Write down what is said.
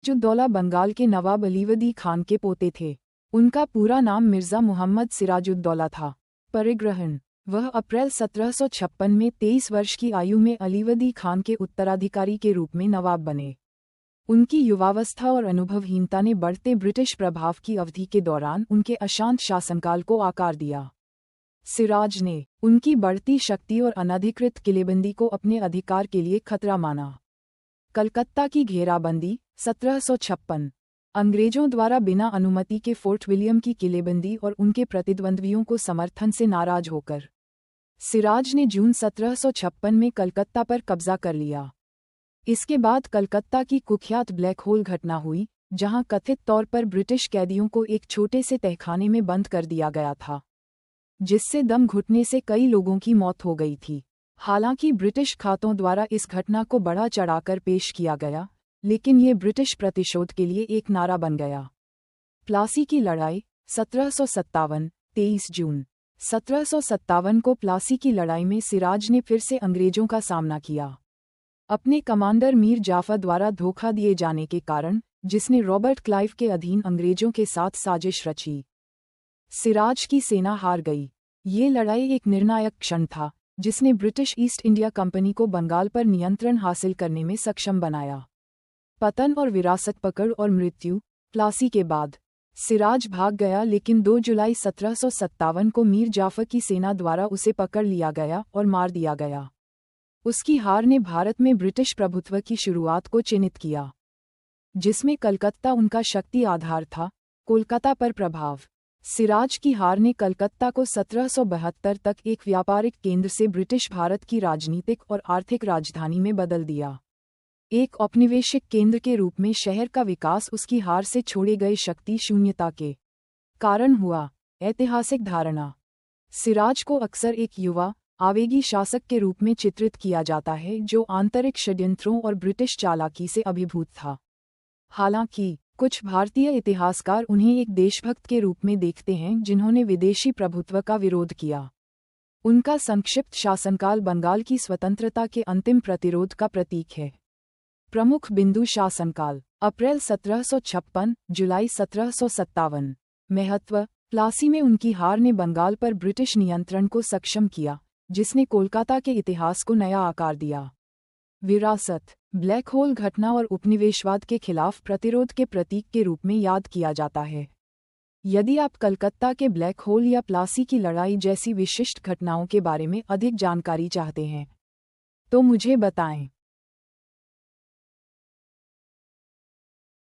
सिराजुद्दौला बंगाल के नवाब अलीवर्दी खान के पोते थे। उनका पूरा नाम मिर्ज़ा मुहम्मद सिराजुद्दौला था। परिग्रहण: वह अप्रैल 1756 में 23 वर्ष की आयु में अलीवर्दी खान के उत्तराधिकारी के रूप में नवाब बने। उनकी युवावस्था और अनुभवहीनता ने बढ़ते ब्रिटिश प्रभाव की अवधि के दौरान उनके अशांत शासनकाल को आकार दिया। सिराज ने उनकी बढ़ती शक्ति और अनधिकृत किलेबंदी को अपने अधिकार के लिए खतरा माना। कलकत्ता की घेराबंदी 1756। अंग्रेजों द्वारा बिना अनुमति के फोर्ट विलियम की किलेबंदी और उनके प्रतिद्वंद्वियों को समर्थन से नाराज होकर सिराज ने जून 1756 में कलकत्ता पर कब्जा कर लिया। इसके बाद कलकत्ता की कुख्यात ब्लैक होल घटना हुई, जहां कथित तौर पर ब्रिटिश कैदियों को एक छोटे से तहखाने में बंद कर दिया गया था, जिससे दम घुटने से कई लोगों की मौत हो गई थी। हालांकि ब्रिटिश खातों द्वारा इस घटना को बढ़ा चढ़ाकर पेश किया गया, लेकिन ये ब्रिटिश प्रतिशोध के लिए एक नारा बन गया। प्लासी की लड़ाई 1757। 23 जून 1757 को प्लासी की लड़ाई में सिराज ने फिर से अंग्रेजों का सामना किया। अपने कमांडर मीर जाफर द्वारा धोखा दिए जाने के कारण, जिसने रॉबर्ट क्लाइव के अधीन अंग्रेजों के साथ साजिश रची, सिराज की सेना हार गई। ये लड़ाई एक निर्णायक क्षण था, जिसने ब्रिटिश ईस्ट इंडिया कंपनी को बंगाल पर नियंत्रण हासिल करने में सक्षम बनाया। पतन और विरासत पकड़ और मृत्यु: प्लासी के बाद सिराज भाग गया, लेकिन 2 जुलाई 1757 को मीर जाफर की सेना द्वारा उसे पकड़ लिया गया और मार दिया गया। उसकी हार ने भारत में ब्रिटिश प्रभुत्व की शुरुआत को चिन्हित किया, जिसमें कलकत्ता उनका शक्ति आधार था। कोलकाता पर प्रभाव: सिराज की हार ने कलकत्ता को 1772 तक एक व्यापारिक केंद्र से ब्रिटिश भारत की राजनीतिक और आर्थिक राजधानी में बदल दिया। एक औपनिवेशिक केंद्र के रूप में शहर का विकास उसकी हार से छोड़े गए शक्ति शून्यता के कारण हुआ। ऐतिहासिक धारणा: सिराज को अक्सर एक युवा, आवेगी शासक के रूप में चित्रित किया जाता है, जो आंतरिक षड्यंत्रों और ब्रिटिश चालाकी से अभिभूत था। हालांकि कुछ भारतीय इतिहासकार उन्हें एक देशभक्त के रूप में देखते हैं, जिन्होंने विदेशी प्रभुत्व का विरोध किया। उनका संक्षिप्त शासनकाल बंगाल की स्वतंत्रता के अंतिम प्रतिरोध का प्रतीक है। प्रमुख बिंदु: शासनकाल अप्रैल 1756, जुलाई 1757। महत्व: प्लासी में उनकी हार ने बंगाल पर ब्रिटिश नियंत्रण को सक्षम किया, जिसने कोलकाता के इतिहास को नया आकार दिया। विरासत: ब्लैक होल घटना और उपनिवेशवाद के खिलाफ प्रतिरोध के प्रतीक के रूप में याद किया जाता है। यदि आप कलकत्ता के ब्लैक होल या प्लासी की लड़ाई जैसी विशिष्ट घटनाओं के बारे में अधिक जानकारी चाहते हैं, तो मुझे बताएं।